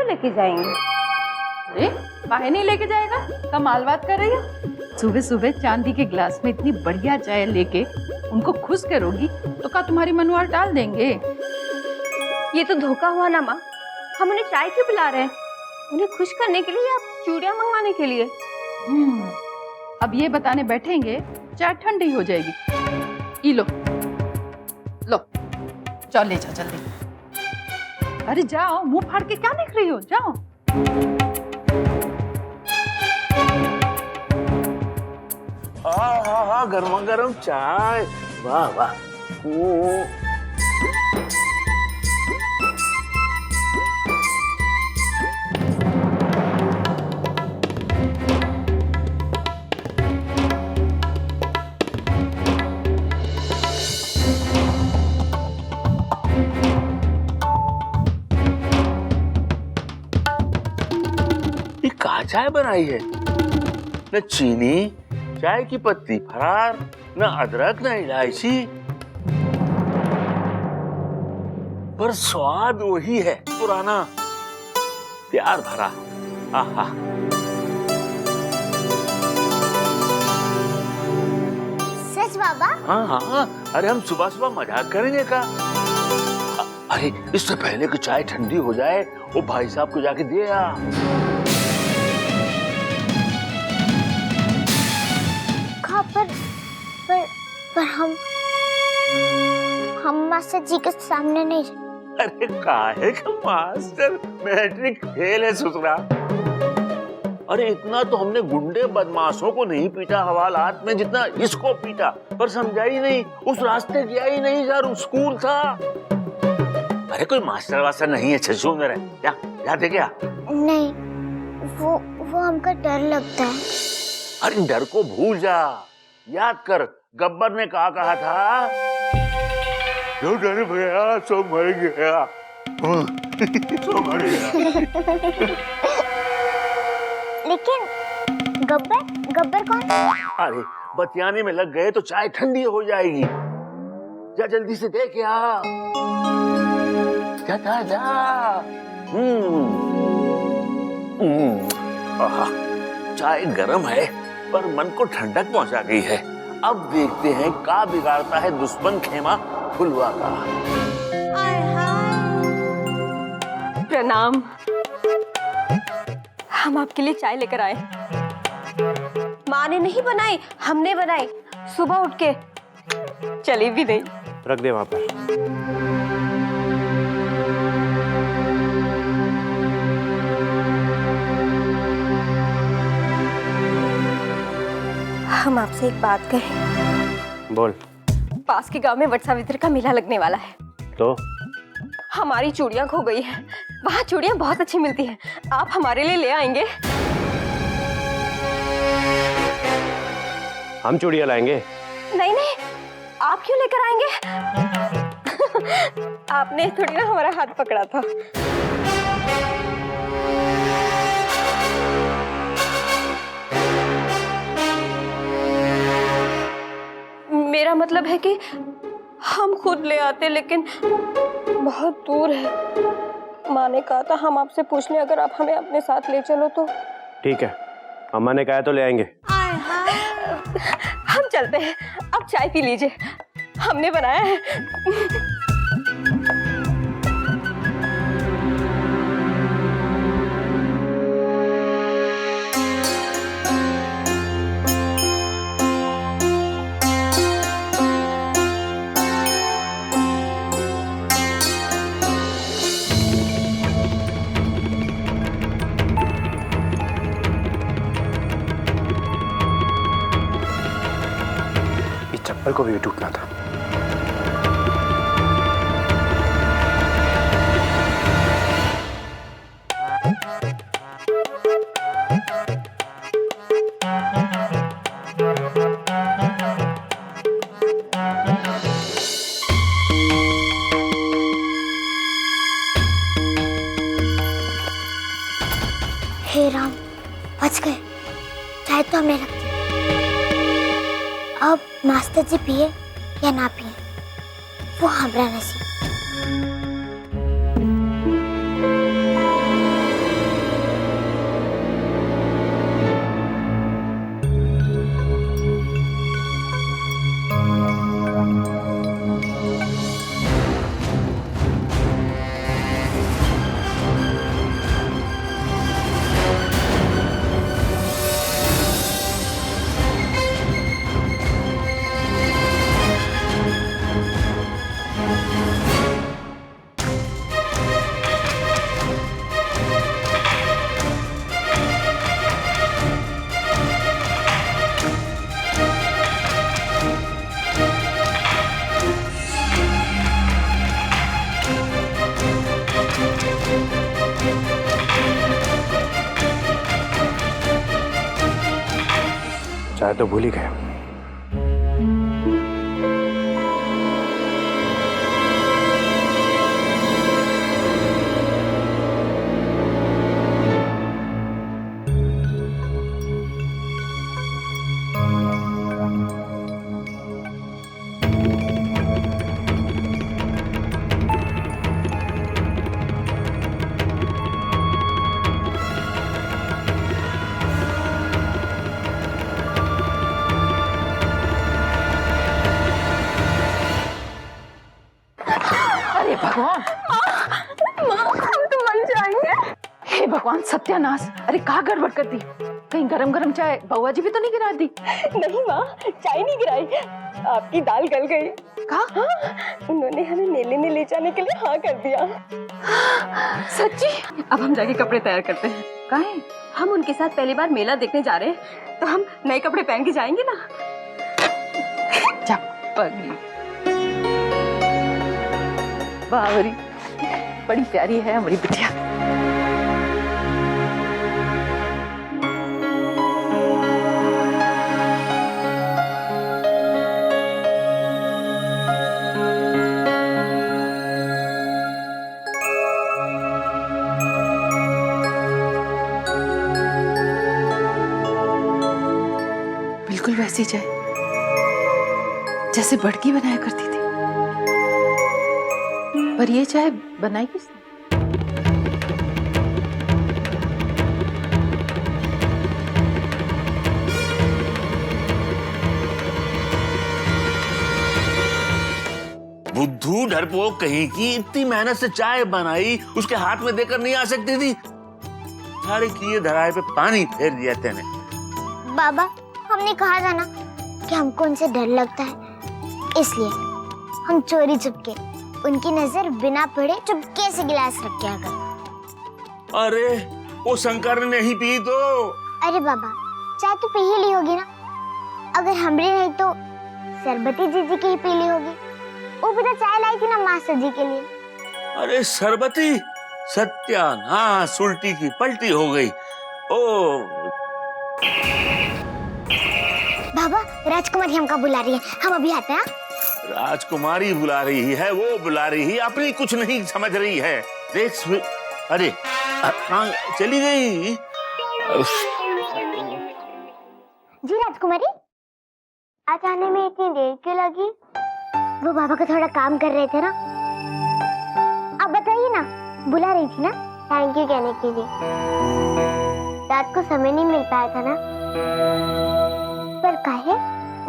क्यों लेके जाएंगे? अरे काहे नहीं लेके जाएगा? कमाल बात कर रही हो। सुबह सुबह चांदी के गिलास में इतनी बढ़िया चाय लेके उनको खुश करोगी तो क्या तुम्हारी मनवार टाल देंगे? ये तो धोखा हुआ ना माँ। हम उन्हें चाय क्यों पिला रहे हैं? उन्हें खुश करने के लिए या चूड़ियाँ मंगवाने के लिए? अब ये बताने बैठेंगे चाय ठंडी हो जाएगी। ई लो लो, जाओ ले जाओ जल्दी। अरे जाओ, मुंह फाड़ के क्या देख रही हो? जाओ। हाँ, गर्मा गर्म चाय, वाह वाह। ये कहाँ चाय बनाई है? न चीनी, चाय की पत्ती फरार, न अदरक न इलायची, पर स्वाद वही है पुराना, प्यार भरा। आहा। सच बाबा? हाँ हाँ, अरे हम सुबह सुबह मजाक करेंगे का? अरे इससे पहले कि चाय ठंडी हो जाए वो भाई साहब को जाके दे आ। पर हम मास्टर जी के सामने नहीं। अरे काहे का मास्टर, मैट्रिक फेल है ससुरा। अरे इतना तो हमने गुंडे बदमाशों को नहीं पीटा हवालात में जितना इसको पीटा, पर समझा ही नहीं, उस रास्ते गया ही नहीं यार, स्कूल था। अरे कोई मास्टर वास्टर नहीं है छज्जू मेरे, या देखे क्या? नहीं, वो हमको डर लगता है। अरे डर को भूल जा, याद कर गब्बर ने कहा था, जो डर गया सो मर गया। सो मर गया। लेकिन गब्बर कौन? अरे बतियाने में लग गए तो चाय ठंडी हो जाएगी। जा जल्दी से देख आ। जा। आहा, चाय गरम है पर मन को ठंडक पहुंचा गई है। अब देखते हैं क्या बिगाड़ता है दुश्मन खेमा फुलवा का। प्रणाम। हम आपके लिए चाय लेकर आए। माँ ने नहीं बनाई, हमने बनाई सुबह उठ के। चली भी नहीं। रख दे वहां पर। हम आपसे एक बात कहें। बोल। पास के गांव में वट सावित्री का मेला लगने वाला है। तो हमारी चूड़ियां खो गई हैं। वहाँ चूड़ियां बहुत अच्छी मिलती हैं। आप हमारे लिए ले आएंगे? हम चूड़ियां लाएंगे? नहीं, आप क्यों लेकर आएंगे? आपने थोड़ी ना हमारा हाथ पकड़ा था। मेरा मतलब है कि हम खुद ले आते, लेकिन बहुत दूर है। माँ ने कहा था हम आपसे पूछ लें, अगर आप हमें अपने साथ ले चलो तो। ठीक है, अम्मा ने कहा तो ले आएंगे। हम चलते हैं, अब चाय पी लीजिए, हमने बनाया है। चप्पल को भी टूटना था। हे राम, बच गए। चाय तो हमने रख दी। अब मास्टर जी पिए या ना पिए, वो हमारा नसीब। शायद तो भूल ही गए। अरे भगवान, माँ हम तो मर जाएंगे। हे भगवान सत्यानाश! अरे कहाँ गड़बड़ कर दी? कहीं गरम गरम चाय बउआ जी भी तो नहीं गिरा दी? नहीं माँ, चाय नहीं गिराई, आपकी दाल गल गई। कहा? उन्होंने हमें मेले में ले जाने के लिए हाँ कर दिया। सच्ची? अब हम जाके कपड़े तैयार करते हैं। काहे? हम उनके साथ पहली बार मेला देखने जा रहे हैं, तो हम नए कपड़े पहन के जाएंगे ना। जा पगली। बावरी, बड़ी प्यारी है हमारी बिटिया। बिल्कुल वैसी चाय जैसे बड़की बनाया करती थी। पर ये चाय बनाई किसने? बुद्धू डरपोक कहीं की, इतनी मेहनत से चाय बनाई, उसके हाथ में देकर नहीं आ सकती थी? सारे किए धराए पे पानी फेर दिया तेने। बाबा, हमने कहा था ना कि हमको उनसे डर लगता है, इसलिए हम चोरी चुपके उनकी नजर बिना पड़े चुपके से गिलास रख के आ गए। अरे वो शंकर ने ही पी तो। अरे बाबा, चाय तो पी ही ली होगी ना। अगर हमरे नहीं तो सरबती जीजी की ही पी ली होगी। वो भी तो चाय लाई थी ना मास्टर जी के लिए। अरे सरबती, सत्यानाश, उल्टी की पलटी हो गई। ओ बाबा, राजकुमारी हमका बुला रही है, हम अभी आते हैं। राजकुमारी बुला रही है, वो बुला रही है, अपनी कुछ नहीं समझ रही है। देख अरे कहाँ चली गई? जी राजकुमारी, आज आने में इतनी देर क्यों लगी? वो बाबा का थोड़ा काम कर रहे थे ना। आप बताइए ना, बुला रही थी ना थैंक यू कहने के लिए। रात को समय नहीं मिल पाया था ना, पर काहे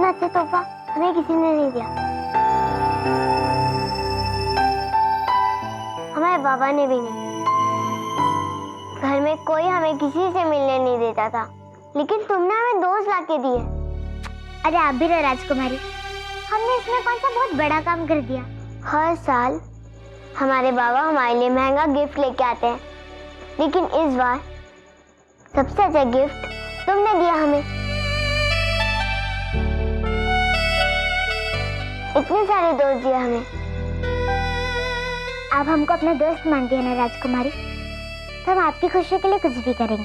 ना अच्छा तोहफा हमें किसी ने नहीं दिया। हमारे बाबा ने भी नहीं। घर में कोई हमें किसी से मिलने नहीं देता था, लेकिन तुमने हमें दोस्त लाके दिए। अरे आप भी रहे राजकुमारी, हमने इसमें कौन सा बहुत बड़ा काम कर दिया। हर साल हमारे बाबा हमारे लिए महंगा गिफ्ट लेके आते हैं, लेकिन इस बार सबसे अच्छा गिफ्ट तुमने दिया हमें। इतने सारे दोस्त दिए हमें। आप हमको अपना दोस्त मानती है ना राजकुमारी, तो हम आपकी खुशी के लिए कुछ भी करेंगे।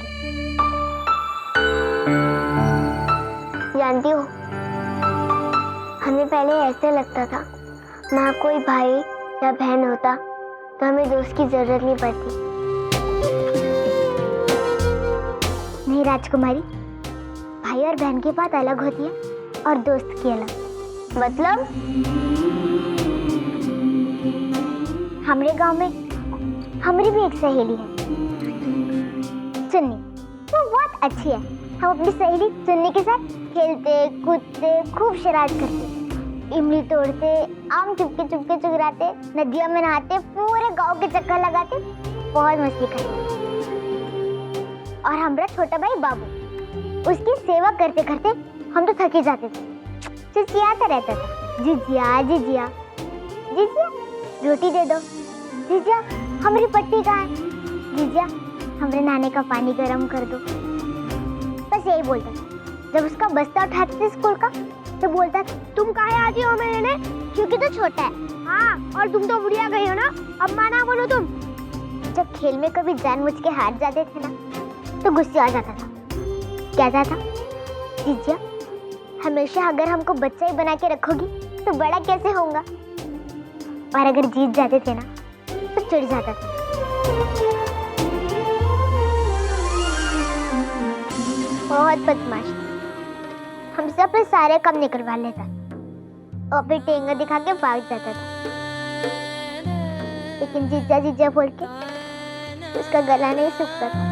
जानती हो, हमें पहले ऐसे लगता था ना कोई भाई या बहन होता तो हमें दोस्त की जरूरत नहीं पड़ती। नहीं राजकुमारी, भाई और बहन की बात अलग होती है और दोस्त की अलग। मतलब हमारे गांव में हमारी भी एक सहेली है, चुन्नी। वो बहुत अच्छी है। हम अपनी सहेली चुन्नी के साथ खेलते कूदते खूब शरारत करते, इमली तोड़ते, आम चुपके चुपके चुराते, नदियों में नहाते, पूरे गांव के चक्कर लगाते, बहुत मस्ती करते। और हमारा छोटा भाई बाबू, उसकी सेवा करते करते हम तो थके जाते थे। चिचियाता रहता था, जिजिया जिजिया जिजिया रोटी दे दो, जिजिया हमारी पट्टी कहाँ है, जिजिया हमारे नहाने का पानी गर्म कर दो। बस यही बोलता था। जब उसका बस्ता उठाते थे स्कूल का तो बोलता था, तुम काहे आती हो मेरे लिए, क्योंकि तो छोटा है। हाँ, और तुम तो बुढ़िया गई हो ना, अब माँ ना बोलो तुम। जब खेल में कभी जानबूझ के हार जाते थे ना, तो गुस्सा आ जाता था। कहता था, जीजिया हमेशा अगर हमको बच्चा ही बना के रखोगी तो बड़ा कैसे होगा? और अगर जीत जाते थे ना तो चिढ़ जाता था। बहुत बदमाश था, हमसे अपने सारे काम निकलवा लेता और फिर टेंगा दिखा के भाग जाता था। लेकिन जीजा जीजा बोल के उसका गला नहीं सूखता था।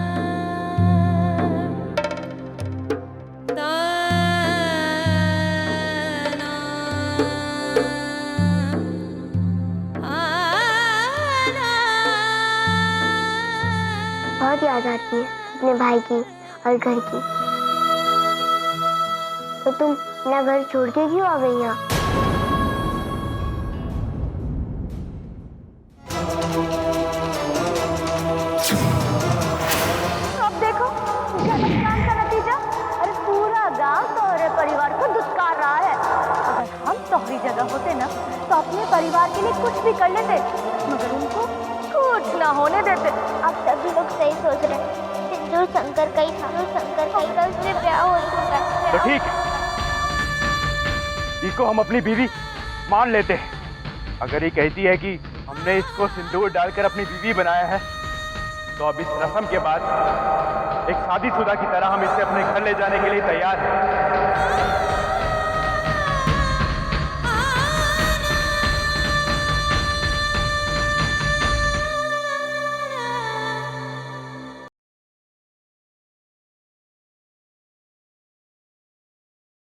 बहुत याद आती है अपने भाई की और घर की। तो तुम अपना घर छोड़ के क्यों आ गई यहाँ? अब देखो गलत काम का नतीजा। अरे पूरा गांव तोहरे परिवार को दुत्कार रहा है। अगर हम तोहरी जगह होते ना तो अपने परिवार के लिए कुछ भी कर लेते, मगर उनको कुछ ना होने देते। अब सभी लोग सही सोच रहे हैं। सिंदूर शंकर का ही था, शंकर का ही था, उससे ब्याह हो चुका है। तो ठीक है, इसको हम अपनी बीवी मान लेते हैं। अगर ये कहती है कि हमने इसको सिंदूर डालकर अपनी बीवी बनाया है, तो अब इस रस्म के बाद एक शादीशुदा की तरह हम इसे अपने घर ले जाने के लिए तैयार हैं।